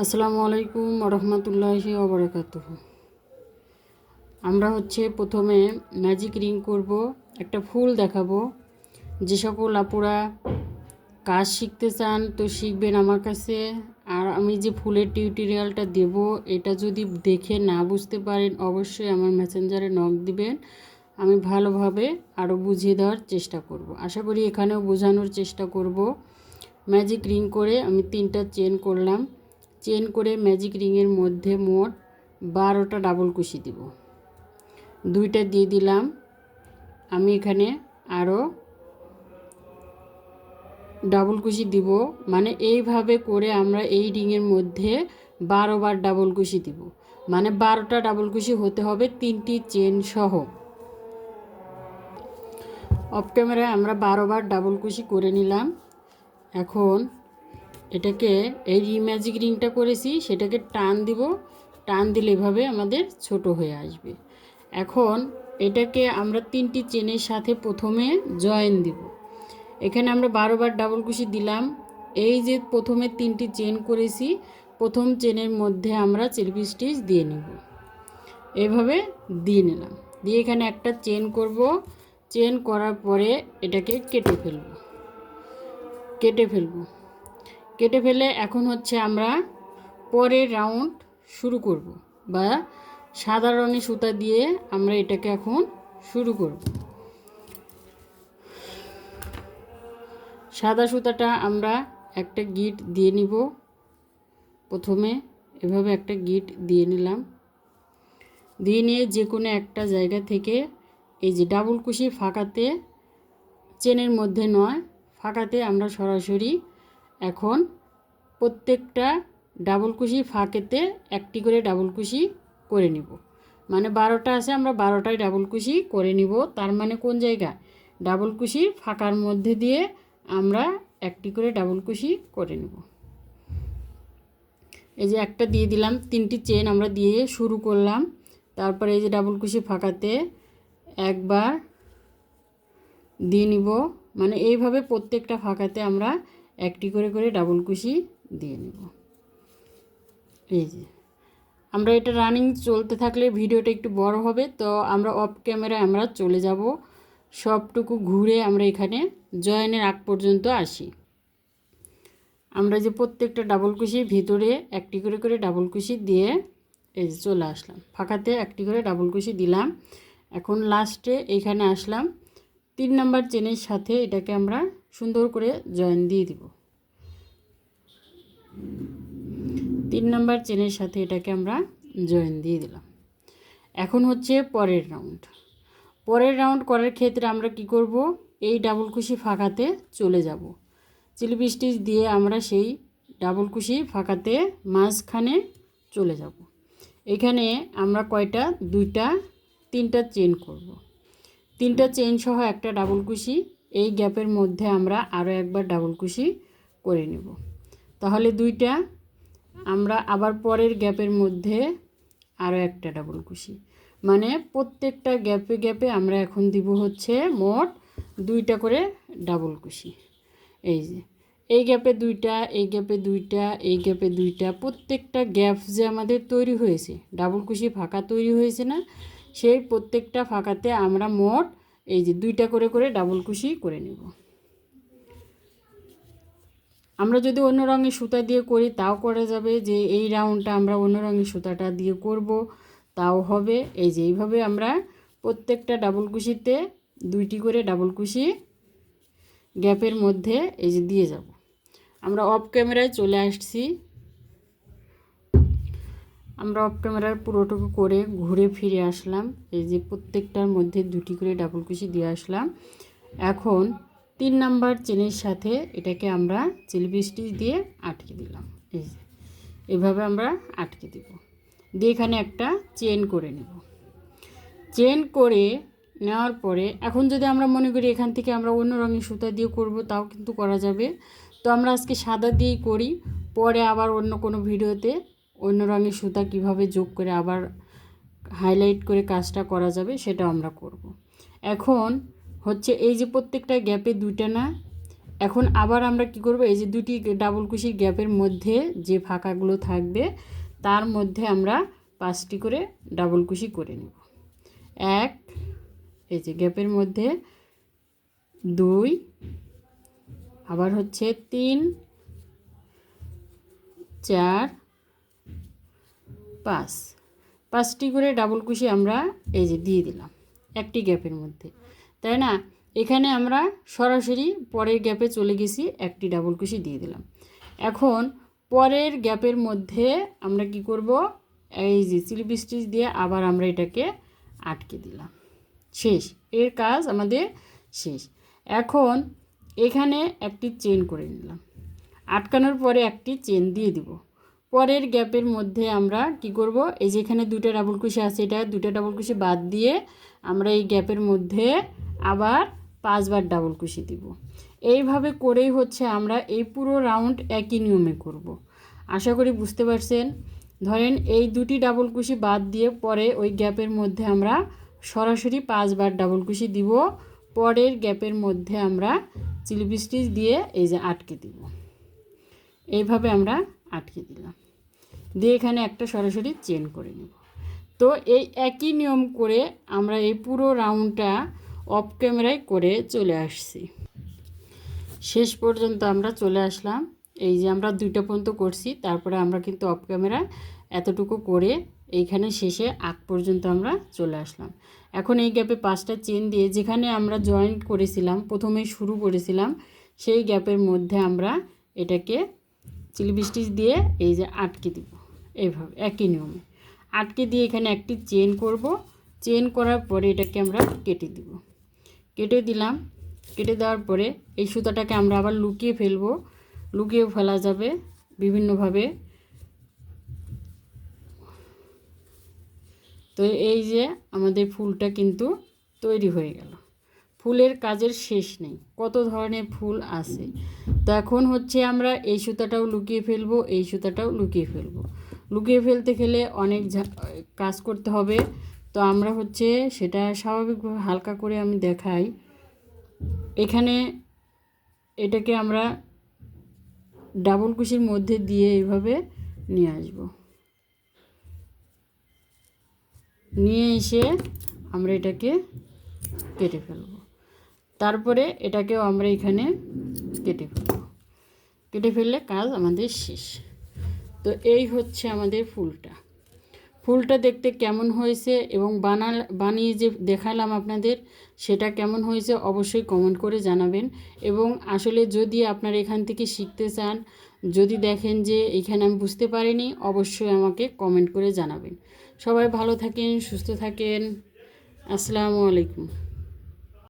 আসসালামু আলাইকুম রহমতুল্লাহি ওয়া বারাকাতুহু। আমরা প্রথমে ম্যাজিক রিং করব, একটা ফুল দেখাবো। যে সকল আপুরা কাজ শিখতে চান তো শিখবেন আমার কাছে। আর আমি যে ফুলের টিউটোরিয়ালটা দেব, এটা যদি দেখে না বুঝতে পারেন অবশ্যই আমার মেসেঞ্জারে নক দিবেন। আমি ভালোভাবে আরও বুঝিয়ে দেওয়ার চেষ্টা করব। আশা করি এখানেও বোঝানোর চেষ্টা করব। ম্যাজিক রিং করে আমি 3টা চেন করলাম। চেন করে ম্যাজিক রিংয়ের মধ্যে মোট 12টা ডাবল কুশি দিব। 2টা দিয়ে দিলাম। আমি এখানে আরও ডাবল কুশি দিব, মানে এইভাবে করে আমরা এই রিংয়ের মধ্যে 12 বার ডাবল কুশি দিব, মানে 12টা ডাবল কুশি হতে হবে 3টি চেন সহ। অফ ক্যামেরায় আমরা 12 বার ডাবল কুশি করে নিলাম। এখন এটাকে এই ম্যাজিক রিংটা করেছি সেটাকে টান দিব। টান দিলে এভাবে আমাদের ছোট হয়ে আসবে। এখন এটাকে আমরা 3টি চেনের সাথে প্রথমে জয়েন দিব। এখানে আমরা 12 বার ডাবল কুশি দিলাম। এই যে প্রথমে 3টি চেন করেছি, প্রথম চেনের মধ্যে আমরা চিলপি স্টিচ দিয়ে নেব। এভাবে দিয়ে নিলাম। দিয়ে এখানে একটা চেন করব। চেন করার পরে এটাকে কেটে ফেলে এখন আমরা পরের রাউন্ড শুরু করব, বা সাদা রঙের সুতা দিয়ে আমরা এটাকে এখন শুরু করব। সাদা সুতাটা আমরা একটা গিট দিয়ে নিব। প্রথমে এভাবে একটা গিট দিয়ে নিলাম। দিয়ে নিয়ে যে কোনো একটা জায়গা থেকে এই যে ডাবল কুশি ফাঁকাতে, চেনের মধ্যে নয়, ফাঁকাতে আমরা সরাসরি এখন প্রত্যেকটা ডাবল কুশি ফাঁকেতে একটি করে ডাবল কুশি করে নিব। মানে 12টা আছে, আমরা 12টাই ডাবল কুশি করে নিব। তার মানে কোন জায়গায় ডাবল কুশি ফাঁকার মধ্যে দিয়ে আমরা একটি করে ডাবল কুশি করে নিব। এই যে একটা দিয়ে দিলাম, 3টি চেন আমরা দিয়ে শুরু করলাম। তারপরে এই যে ডাবল কুশি ফাঁকাতে একবার দিয়ে নিব, মানে এইভাবে প্রত্যেকটা ফাঁকাতে আমরা একটি করে করে ডাবল কুশি দিয়ে নিব। এই যে আমরা এটা রানিং চলতে থাকলে ভিডিওটা একটু বড় হবে, তো আমরা অফ ক্যামেরায় আমরা চলে যাব। সবটুকু ঘুরে আমরা এখানে জয়েনের আগ পর্যন্ত আসি। আমরা যে প্রত্যেকটা ডাবল কুশির ভিতরে একটি করে করে ডাবল কুশি দিয়ে এই যে চলে আসলাম, ফাঁকাতে একটি করে ডাবল কুশি দিলাম। এখন লাস্টে এইখানে আসলাম, 3 নাম্বার চেনের সাথে এটাকে আমরা সুন্দর করে জয়েন দিয়ে দিব। 3 নাম্বার চেনের সাথে এটাকে আমরা জয়েন দিয়ে দিলাম। এখন পরের রাউন্ড করার ক্ষেত্রে আমরা কি করব, এই ডাবল কুশি ফাঁকাতে চলে যাব। চিলপি স্টিচ দিয়ে আমরা সেই ডাবল কুশি ফাঁকাতে মাঝখানে চলে যাব। এখানে আমরা কয়টা, 2টা 3টা চেন করব। 3টা চেন সহ একটা ডাবল কুশি, এই গ্যাপের মধ্যে আমরা আরও একবার ডাবল কুশি করে নেব। তাহলে 2টা, আমরা আবার পরের গ্যাপের মধ্যে আরও একটা ডাবল কুশি, মানে প্রত্যেকটা গ্যাপে গ্যাপে আমরা এখন দিব মোট 2টা করে ডাবল কুশি। এই যে এই গ্যাপে 2টা, এই গ্যাপে 2টা, এই গ্যাপে 2টা, প্রত্যেকটা গ্যাপ যে আমাদের তৈরি হয়েছে, ডাবল কুশি ফাঁকা তৈরি হয়েছে না, সেই প্রত্যেকটা ফাঁকাতে আমরা মোট এই যে 2টা করে করে ডাবল কুশি করে নেব। আমরা যদি অন্য রঙের সুতা দিয়ে করি তাও করা যাবে, যে এই রাউন্ডটা আমরা অন্য রঙের সুতাটা দিয়ে করব তাও হবে। এই যে এইভাবে আমরা প্রত্যেকটা ডাবল কুশিতে 2টি করে ডাবল কুশি গ্যাপের মধ্যে এই যে দিয়ে যাব। আমরা অফ ক্যামেরায় চলে আসছি। আমরা অফ ক্যামেরার পুরোটুকু করে ঘুরে ফিরে আসলাম। এই যে প্রত্যেকটার মধ্যে 2টি করে ডাবল কুশি দিয়ে আসলাম। এখন 3 নাম্বার চেনের সাথে এটাকে আমরা চিলপি স্টিচ দিয়ে আটকে দিলাম। এই যে এভাবে আমরা আটকে দিব। দিয়ে এখানে একটা চেন করে নেব। চেন করে নেওয়ার পরে এখন যদি আমরা মনে করি এখান থেকে আমরা অন্য রঙের সুতা দিয়ে করব তাও কিন্তু করা যাবে। তো আমরা আজকে সাদা দিয়েই করি, পরে আবার অন্য কোনো ভিডিওতে অন্য রঙের সুতা কিভাবে যোগ করে আবার হাইলাইট করে কাজটা করা যাবে সেটাও আমরা করব। এখন এই যে প্রত্যেকটা গ্যাপে 2টা না, এখন আবার আমরা কি করব, এই যে দুটি ডাবল কুশির গ্যাপের মধ্যে যে ফাঁকাগুলো থাকবে তার মধ্যে আমরা 5টি করে ডাবল কুশি করে নেব। 1, এই যে গ্যাপের মধ্যে 2, আবার হচ্ছে 3, 4, 5, 5টি করে ডাবল কুশি আমরা এই যে দিয়ে দিলাম একটি গ্যাপের মধ্যে, তাই না? এখানে আমরা সরাসরি পরের গ্যাপে চলে গেছি, একটি ডাবল কুশি দিয়ে দিলাম। এখন পরের গ্যাপের মধ্যে আমরা কি করব, এই যে স্লিপ স্টিচ দিয়ে আবার আমরা এটাকে আটকে দিলাম। শেষ, এর কাজ আমাদের শেষ। এখন এখানে একটি চেন করে নিলাম, আটকানোর পরে একটি চেন দিয়ে দিব। পরের গ্যাপের মধ্যে আমরা কি করব, এই যে এখানে দুটো ডাবল কুশি আছে, এটা দুটো ডাবল কুশি বাদ দিয়ে আমরা এই গ্যাপের মধ্যে আবার 5 বার ডাবল কুশি দিব। এইভাবে করেই হচ্ছে আমরা এই পুরো রাউন্ড একই নিয়মে করব। আশা করি বুঝতে পারছেন। ধরেন এই দুটি ডাবল কুশি বাদ দিয়ে পরে ওই গ্যাপের মধ্যে আমরা সরাসরি 5 বার ডাবল কুশি দিব, পরের গ্যাপের মধ্যে আমরা স্লিপ স্টিচ দিয়ে এই যে আটকে দিব। এইভাবে আমরা আটকে দিলাম, দিয়ে এখানে একটা সরাসরি চেন করে নেব। তো এই একই নিয়ম করে আমরা এই পুরো রাউন্ডটা অফ ক্যামেরায় করে চলে আসছি। শেষ পর্যন্ত আমরা চলে আসলাম। এই যে আমরা 2টা পর্যন্ত করছি, তারপরে আমরা কিন্তু অফ ক্যামেরা এতটুকু করে এইখানে শেষে আগ পর্যন্ত আমরা চলে আসলাম। এখন এই গ্যাপে 5টা চেন দিয়ে যেখানে আমরা জয়েন্ট করেছিলাম, প্রথমে শুরু করেছিলাম, সেই গ্যাপের মধ্যে আমরা এটাকে স্লিপ স্টিচ দিয়ে এই যে আটকে দিব। এইভাবে একই নিয়মে আটকে দিয়ে এখানে একটি চেন করব। চেন করার পরে এটাকে আমরা কেটে দিব। কেটে দিলাম, কেটে দেওয়ার পরে এই সুতাটাকে আমরা আবার লুকিয়ে ফেলবো। লুকিয়েও ফেলা যাবে বিভিন্নভাবে। তো এই যে আমাদের ফুলটা কিন্তু তৈরি হয়ে গেল। ফুলের কাজের শেষ নেই, কত ধরনের ফুল আছে। তো এখন হচ্ছে আমরা এই সুতাটাও লুকিয়ে ফেলবো, এই সুতাটাও লুকিয়ে ফেলবো। লুকিয়ে ফেলতে গেলে অনেক কাজ করতে হবে, তো আমরা হচ্ছে সেটা স্বাভাবিকভাবে হালকা করে আমি দেখাই। এখানে এটাকে আমরা ডাবল কুশির মধ্যে দিয়ে এইভাবে নিয়ে আসব। নিয়ে এসে আমরা এটাকে কেটে ফেলব। তারপরে এটাকেও আমরা এখানে কেটে ফেলব। কেটে ফেললে কাজ আমাদের শেষ। তো এই হচ্ছে আমাদের ফুলটা। ফুলটা দেখতে কেমন হয়েছে এবং বানিয়ে যে দেখালাম আপনাদের, সেটা কেমন হয়েছে অবশ্যই কমেন্ট করে জানাবেন। এবং আসলে যদি আপনারা এখান থেকে শিখতে চান, যদি দেখেন যে এখানে আমি বুঝতে পারিনি, অবশ্যই আমাকে কমেন্ট করে জানাবেন। সবাই ভালো থাকেন, সুস্থ থাকেন। আসসালামু আলাইকুম।